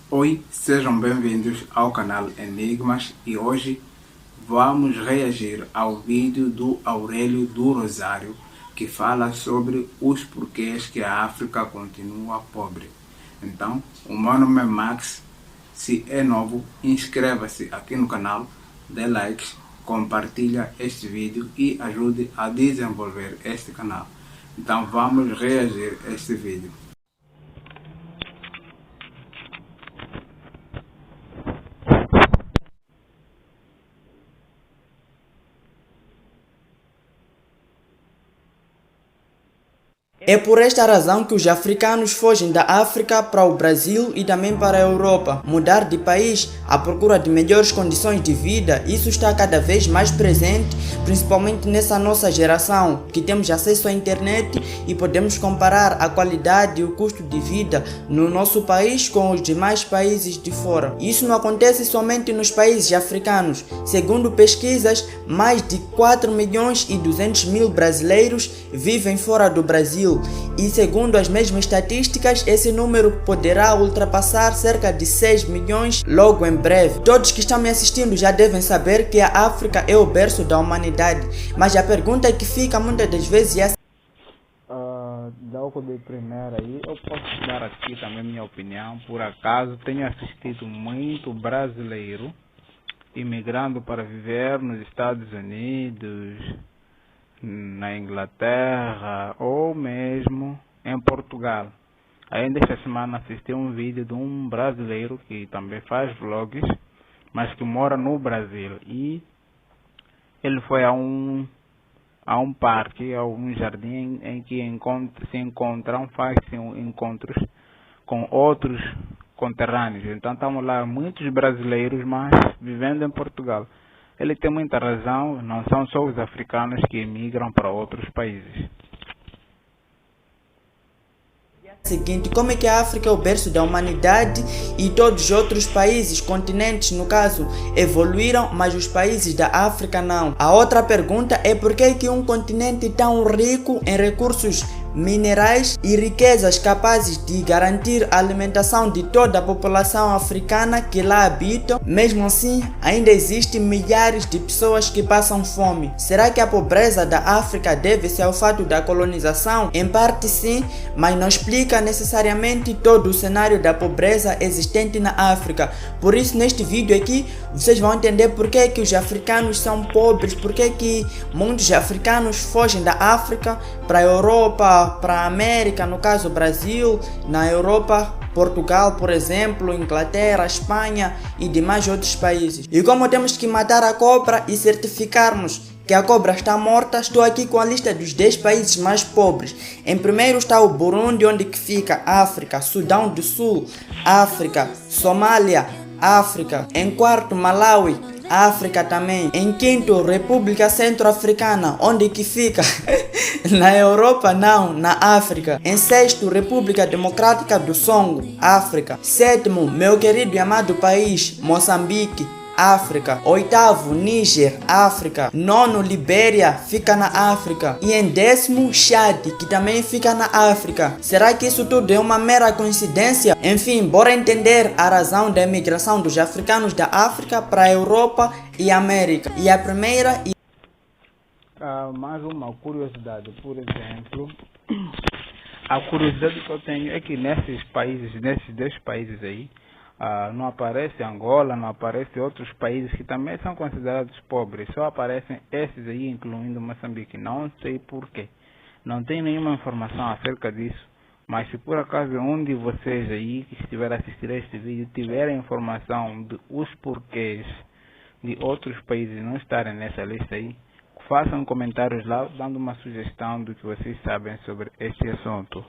Oi, sejam bem-vindos ao canal Enigmas e hoje vamos reagir ao vídeo do Aurélio do Rosário que fala sobre os porquês que a África continua pobre. Então, o meu nome é Max, se é novo, inscreva-se aqui no canal, dê likes, compartilha este vídeo e ajude a desenvolver este canal. Então vamos reagir a este vídeo. É por esta razão que os africanos fogem da África para o Brasil e também para a Europa. Mudar de país à procura de melhores condições de vida, isso está cada vez mais presente, principalmente nessa nossa geração, que temos acesso à internet e podemos comparar a qualidade e o custo de vida no nosso país com os demais países de fora. Isso não acontece somente nos países africanos. Segundo pesquisas, mais de 4 milhões e 200 mil brasileiros vivem fora do Brasil. E segundo as mesmas estatísticas, esse número poderá ultrapassar cerca de 6 milhões logo em breve. Todos que estão me assistindo já devem saber que a África é o berço da humanidade, mas a pergunta que fica muitas das vezes é Logo de primeira aí, eu posso dar aqui também minha opinião. Por acaso, tenho assistido muito brasileiro imigrando para viver nos Estados Unidos, na Inglaterra ou mesmo em Portugal. Ainda esta semana assisti um vídeo de um brasileiro que também faz vlogs, mas que mora no Brasil, e ele foi a um parque, a um jardim em que faz-se encontros com outros conterrâneos. Então estamos lá muitos brasileiros, mas vivendo em Portugal. Ele tem muita razão, não são só os africanos que emigram para outros países. seguinte: como é que a África é o berço da humanidade e todos os outros países, continentes no caso, evoluíram, mas os países da África não? A outra pergunta é por que um continente tão rico em recursos minerais e riquezas capazes de garantir a alimentação de toda a população africana que lá habita, mesmo assim ainda existem milhares de pessoas que passam fome. Será que a pobreza da África deve-se ao fato da colonização? Em parte sim, mas não explica necessariamente todo o cenário da pobreza existente na África. Por isso, neste vídeo aqui vocês vão entender por que os africanos são pobres, por que muitos africanos fogem da África para a Europa, para a América, no caso Brasil, na Europa, Portugal, por exemplo, Inglaterra, Espanha e demais outros países. E como temos que matar a cobra e certificarmos que a cobra está morta, estou aqui com a lista dos 10 países mais pobres. Em primeiro está o Burundi, onde que fica África, Sudão do Sul, África, Somália, África. Em quarto, Malawi, África também. Em quinto, República Centro-Africana, onde que fica? Na Europa não, na África. Em sexto, República Democrática do Congo, África. Sétimo, meu querido e amado país, Moçambique, África. Oitavo, Níger, África. Nono, Libéria, fica na África. E em décimo, Chad, que também fica na África. Será que isso tudo é uma mera coincidência? Enfim, bora entender a razão da imigração dos africanos da África para a Europa e América. E a primeira Mais uma curiosidade, por exemplo, a curiosidade que eu tenho é que nesses 10 países aí, não aparece Angola, não aparece outros países que também são considerados pobres, só aparecem esses aí, incluindo Moçambique. Não sei porquê, não tenho nenhuma informação acerca disso, mas se por acaso um de vocês aí que estiver a assistir a este vídeo tiver a informação dos porquês de outros países não estarem nessa lista aí, façam comentários lá, dando uma sugestão do que vocês sabem sobre este assunto.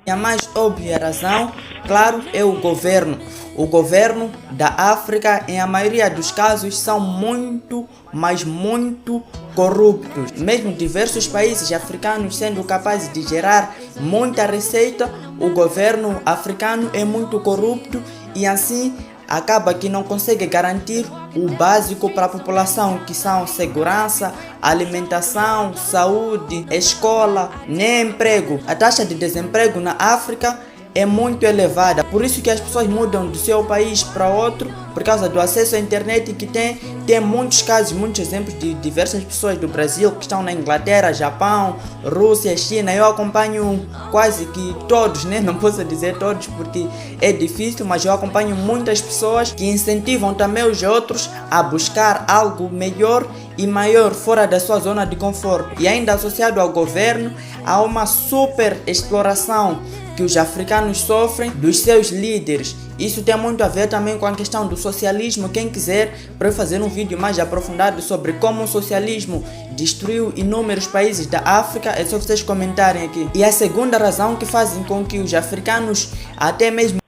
E a mais óbvia razão, claro, é o governo. O governo da África, em a maioria dos casos, são muito, mas muito corruptos. Mesmo diversos países africanos sendo capazes de gerar muita receita, o governo africano é muito corrupto e assim acaba que não consegue garantir o básico para a população, que são segurança, alimentação, saúde, escola, nem emprego. A taxa de desemprego na África é muito elevada, por isso que as pessoas mudam do seu país para outro, por causa do acesso à internet que tem muitos casos, muitos exemplos de diversas pessoas do Brasil que estão na Inglaterra, Japão, Rússia, China. Eu acompanho quase que todos, né? Não posso dizer todos porque é difícil, mas eu acompanho muitas pessoas que incentivam também os outros a buscar algo melhor e maior fora da sua zona de conforto. E ainda associado ao governo, há uma super exploração que os africanos sofrem dos seus líderes. Isso tem muito a ver também com a questão do socialismo. Quem quiser, para eu fazer um vídeo mais aprofundado sobre como o socialismo destruiu inúmeros países da África, é só vocês comentarem aqui. E a segunda razão que fazem com que os africanos até mesmo...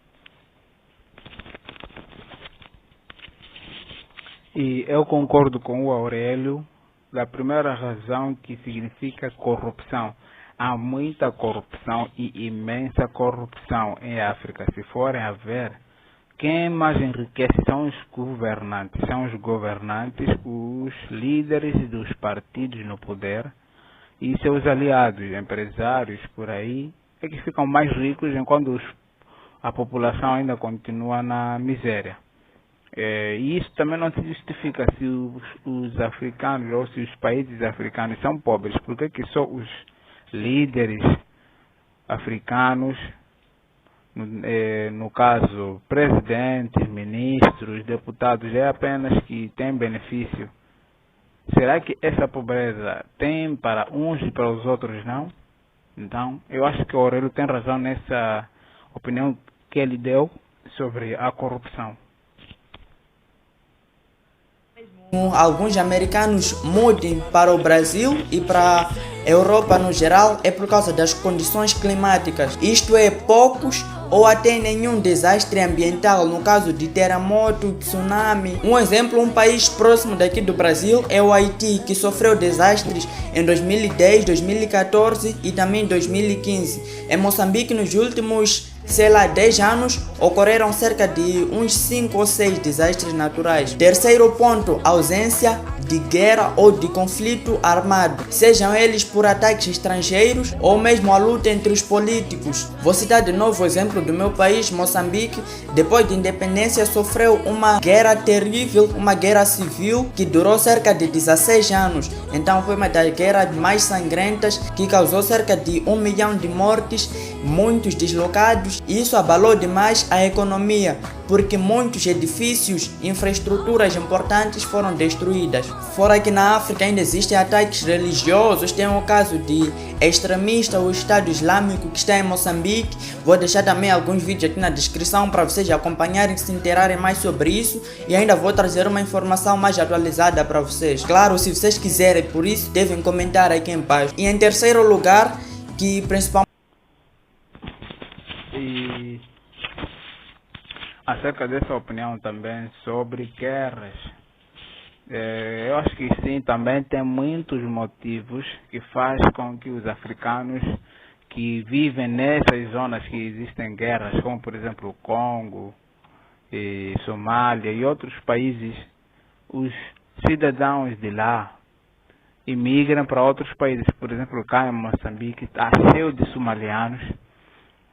E eu concordo com o Aurélio, da primeira razão, que significa corrupção. Há muita corrupção e imensa corrupção em África. Se forem a ver, quem mais enriquece são os governantes. São os governantes, os líderes dos partidos no poder e seus aliados, empresários por aí, é que ficam mais ricos enquanto a população ainda continua na miséria. E isso também não se justifica se os africanos ou se os países africanos são pobres. Por que só os líderes africanos, no caso presidentes, ministros, deputados, é apenas que tem benefício? Será que essa pobreza tem para uns e para os outros não? Então, eu acho que o Aurélio tem razão nessa opinião que ele deu sobre a corrupção. Alguns americanos mudem para o Brasil e para a Europa no geral é por causa das condições climáticas. Isto é, poucos ou até nenhum desastre ambiental, no caso de terremoto, tsunami. Um exemplo, um país próximo daqui do Brasil é o Haiti, que sofreu desastres em 2010, 2014 e também 2015. Em Moçambique, nos últimos 10 anos, ocorreram cerca de uns 5 ou 6 desastres naturais. Terceiro ponto, ausência de guerra ou de conflito armado, sejam eles por ataques estrangeiros ou mesmo a luta entre os políticos. Vou citar de novo o exemplo do meu país, Moçambique. Depois de independência sofreu uma guerra terrível, uma guerra civil que durou cerca de 16 anos. Então foi uma das guerras mais sangrentas que causou cerca de 1 milhão de mortes, muitos deslocados. E isso abalou demais a economia, porque muitos edifícios, infraestruturas importantes foram destruídas. Fora que na África ainda existem ataques religiosos, tem o caso de extremista, o Estado Islâmico que está em Moçambique. Vou deixar também alguns vídeos aqui na descrição para vocês acompanharem, se interarem mais sobre isso, e ainda vou trazer uma informação mais atualizada para vocês. Claro, se vocês quiserem, por isso devem comentar aqui embaixo. E em terceiro lugar, que principalmente acerca dessa opinião também sobre guerras, eu acho que sim, também tem muitos motivos que faz com que os africanos que vivem nessas zonas que existem guerras, como por exemplo o Congo, Somália e outros países, os cidadãos de lá imigram para outros países. Por exemplo, cá em Moçambique está cheio de somalianos.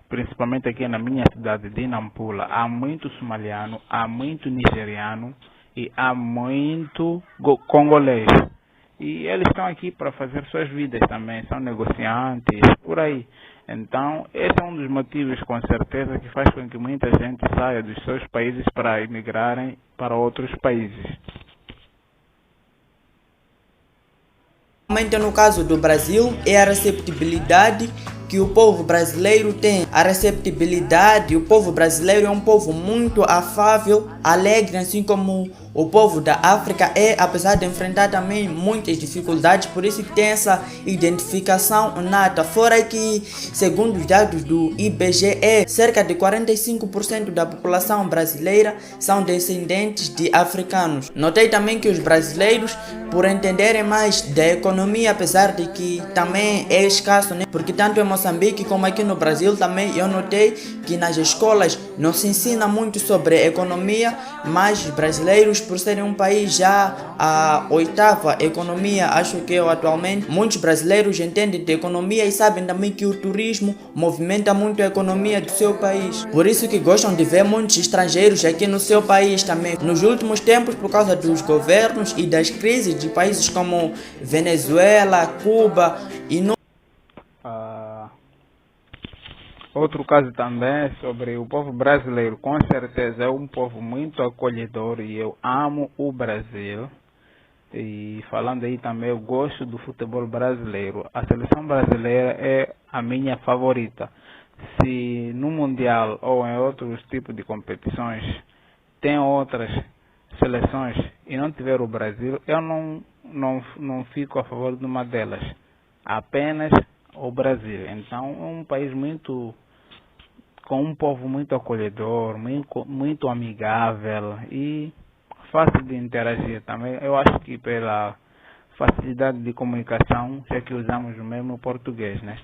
Principalmente aqui na minha cidade de Nampula, há muito somaliano, há muito nigeriano e há muito congolês. E eles estão aqui para fazer suas vidas também, são negociantes, por aí. Então, esse é um dos motivos, com certeza, que faz com que muita gente saia dos seus países para imigrarem para outros países. no caso do Brasil, é a receptibilidade que o povo brasileiro tem. A receptibilidade, o povo brasileiro é um povo muito afável, alegre, assim como o povo da África é, apesar de enfrentar também muitas dificuldades, por isso que tem essa identificação nata. Fora que, segundo os dados do IBGE, cerca de 45% da população brasileira são descendentes de africanos. Notei também que os brasileiros, por entenderem mais da economia, apesar de que também é escasso, né? Porque tanto em Moçambique como aqui no Brasil também eu notei que nas escolas não se ensina muito sobre economia, mas os brasileiros por serem um país já a oitava economia, acho que eu atualmente, muitos brasileiros entendem de economia e sabem também que o turismo movimenta muito a economia do seu país. Por isso que gostam de ver muitos estrangeiros aqui no seu país também. Nos últimos tempos, por causa dos governos e das crises de países como Venezuela, Cuba e no... Outro caso também é sobre o povo brasileiro. Com certeza é um povo muito acolhedor e eu amo o Brasil. E falando aí também, eu gosto do futebol brasileiro. A seleção brasileira é a minha favorita. Se no Mundial ou em outros tipos de competições tem outras seleções e não tiver o Brasil, eu não fico a favor de uma delas. Apenas o Brasil. Então é um país com um povo muito acolhedor, muito amigável e fácil de interagir também. Eu acho que pela facilidade de comunicação, já que usamos o mesmo português, né?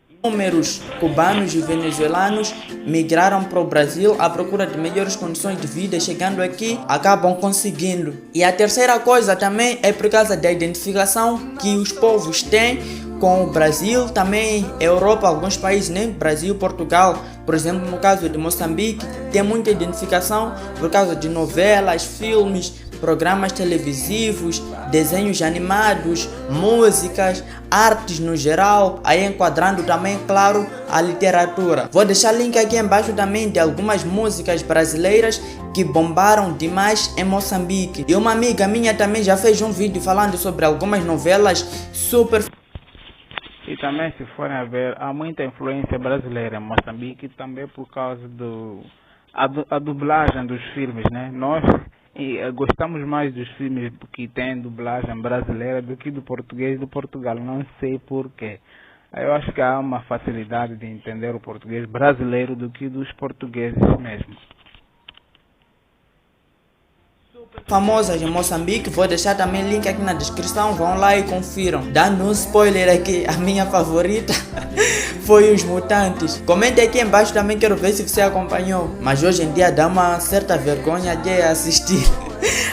Inúmeros cubanos e venezuelanos migraram para o Brasil à procura de melhores condições de vida, chegando aqui, acabam conseguindo. E a terceira coisa também é por causa da identificação que os povos têm com o Brasil, também Europa, alguns países, né? Brasil, Portugal, por exemplo, no caso de Moçambique, tem muita identificação por causa de novelas, filmes, programas televisivos, desenhos animados, músicas, artes no geral, aí enquadrando também, claro, a literatura. Vou deixar link aqui embaixo também de algumas músicas brasileiras que bombaram demais em Moçambique. E uma amiga minha também já fez um vídeo falando sobre algumas novelas super... E também, se forem a ver, há muita influência brasileira em Moçambique, também por causa a dublagem dos filmes, né? Nós gostamos mais dos filmes que têm dublagem brasileira do que do português do Portugal, não sei porquê. Eu acho que há uma facilidade de entender o português brasileiro do que dos portugueses mesmo. Famosas em Moçambique, vou deixar também link aqui na descrição, vão lá e confiram. Dando um spoiler aqui, a minha favorita foi Os Mutantes. Comente aqui embaixo também, quero ver se você acompanhou. Mas hoje em dia dá uma certa vergonha de assistir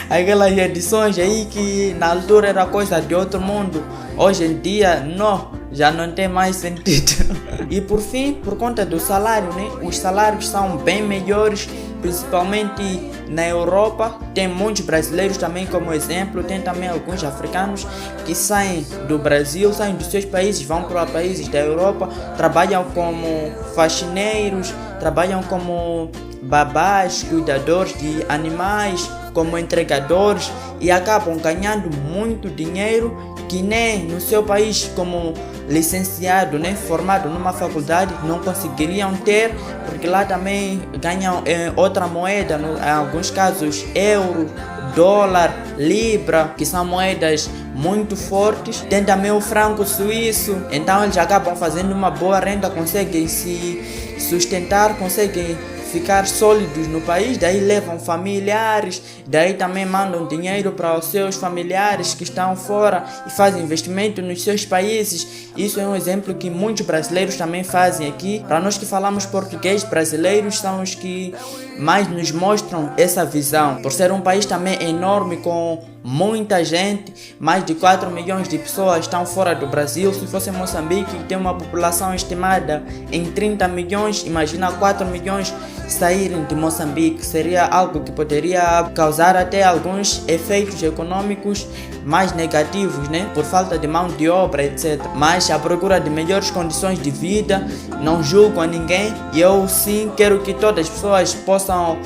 aquelas edições aí que na altura era coisa de outro mundo. Hoje em dia, não, já não tem mais sentido. E por fim, por conta do salário, né? Os salários são bem melhores, principalmente na Europa. Tem muitos brasileiros também como exemplo, tem também alguns africanos que saem do Brasil, saem dos seus países, vão para países da Europa, trabalham como faxineiros, trabalham como babás, cuidadores de animais, como entregadores e acabam ganhando muito dinheiro que nem no seu país como licenciado, né, formado numa faculdade não conseguiriam ter, porque lá também ganham outra moeda, em alguns casos euro, dólar, libra, que são moedas muito fortes. Tem também o franco suíço, então eles acabam fazendo uma boa renda, conseguem se sustentar, conseguem ficar sólidos no país, daí levam familiares, daí também mandam dinheiro para os seus familiares que estão fora e fazem investimento nos seus países. Isso é um exemplo que muitos brasileiros também fazem aqui. Para nós que falamos português, brasileiros são os que mais nos mostram essa visão. Por ser um país também enorme com muita gente, mais de 4 milhões de pessoas estão fora do Brasil. Se fosse Moçambique, que tem uma população estimada em 30 milhões, imagina 4 milhões saírem de Moçambique, seria algo que poderia causar até alguns efeitos econômicos mais negativos, né? Por falta de mão de obra, etc. Mas à procura de melhores condições de vida, não julgo a ninguém e eu sim quero que todas as pessoas possam...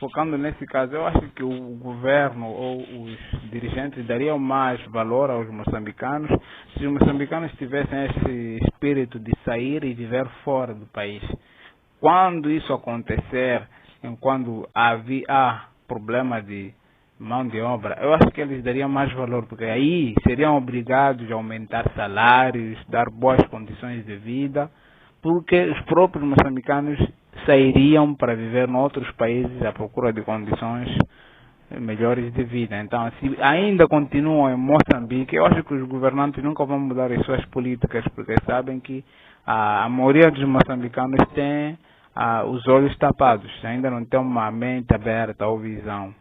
Focando nesse caso, eu acho que o governo ou os dirigentes dariam mais valor aos moçambicanos se os moçambicanos tivessem esse espírito de sair e viver fora do país. Quando isso acontecer, quando há problema de mão de obra, eu acho que eles dariam mais valor, porque aí seriam obrigados a aumentar salários, dar boas condições de vida, porque os próprios moçambicanos sairiam para viver em outros países à procura de condições melhores de vida. Então, se ainda continuam em Moçambique, eu acho que os governantes nunca vão mudar as suas políticas, porque sabem que a maioria dos moçambicanos tem os olhos tapados, ainda não tem uma mente aberta ou visão.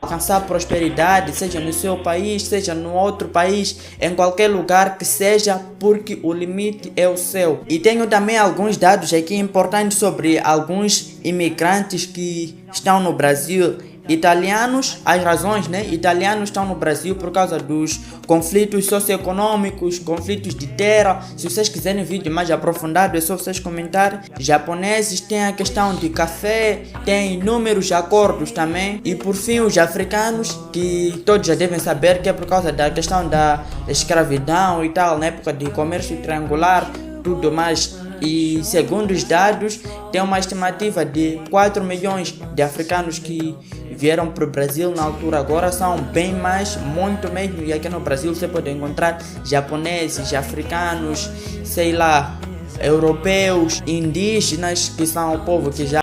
Alcançar prosperidade, seja no seu país, seja no outro país, em qualquer lugar que seja, porque o limite é o céu. E tenho também alguns dados aqui importantes sobre alguns imigrantes que estão no Brasil. Italianos, as razões, né? Italianos estão no Brasil por causa dos conflitos socioeconômicos, conflitos de terra. Se vocês quiserem vídeo mais aprofundado, é só vocês comentarem. Japoneses tem a questão de café, tem inúmeros acordos também. E por fim, os africanos, que todos já devem saber que é por causa da questão da escravidão e tal, na época de comércio triangular, tudo mais. E segundo os dados, tem uma estimativa de 4 milhões de africanos que vieram para o Brasil na altura. Agora são bem mais, muito mesmo. E aqui no Brasil você pode encontrar japoneses, africanos, sei lá, europeus, indígenas, que são o povo que já...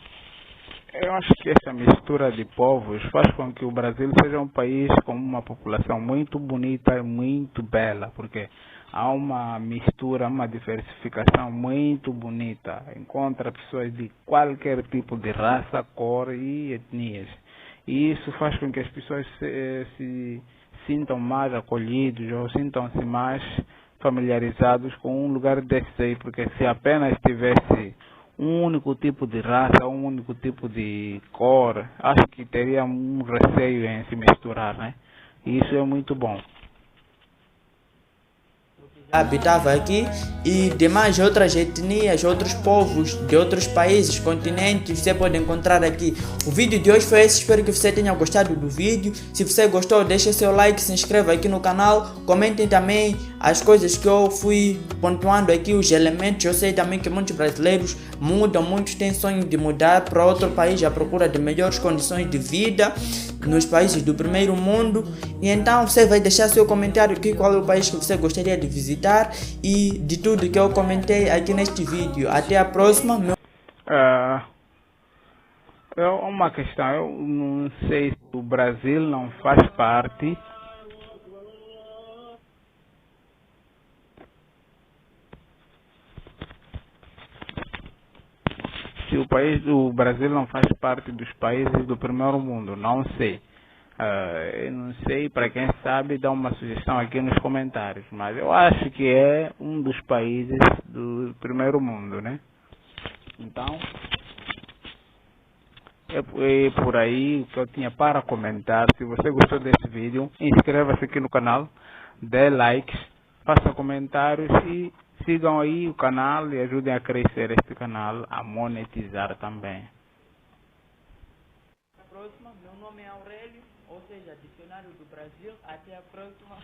Eu acho que essa mistura de povos faz com que o Brasil seja um país com uma população muito bonita e muito bela, porque há uma mistura, uma diversificação muito bonita. Encontra pessoas de qualquer tipo de raça, cor e etnias. E isso faz com que as pessoas se sintam mais acolhidos ou sintam-se mais familiarizados com um lugar desse aí, porque se apenas tivesse um único tipo de raça, um único tipo de cor, acho que teria um receio em se misturar, né? E isso é muito bom. Habitava aqui e demais outras etnias, outros povos de outros países, continentes, você pode encontrar aqui. O vídeo de hoje foi esse, espero que você tenha gostado do vídeo. Se você gostou, deixe seu like, se inscreva aqui no canal, comentem também as coisas que eu fui pontuando aqui, os elementos. Eu sei também que muitos brasileiros mudam, muitos têm sonho de mudar para outro país à procura de melhores condições de vida nos países do primeiro mundo. E então você vai deixar seu comentário aqui, qual é o país que você gostaria de visitar e de tudo que eu comentei aqui neste vídeo. Até a próxima. É uma questão, eu não sei se o Brasil não faz parte o Brasil não faz parte dos países do primeiro mundo, não sei. Eu não sei, para quem sabe, dá uma sugestão aqui nos comentários, mas eu acho que é um dos países do primeiro mundo, né? Então, é por aí que eu tinha para comentar. Se você gostou desse vídeo, inscreva-se aqui no canal, dê likes, faça comentários e sigam aí o canal e ajudem a crescer este canal, a monetizar também. Próxima, meu nome é Aurélio, ou seja, Dicionário do Brasil. Até a próxima.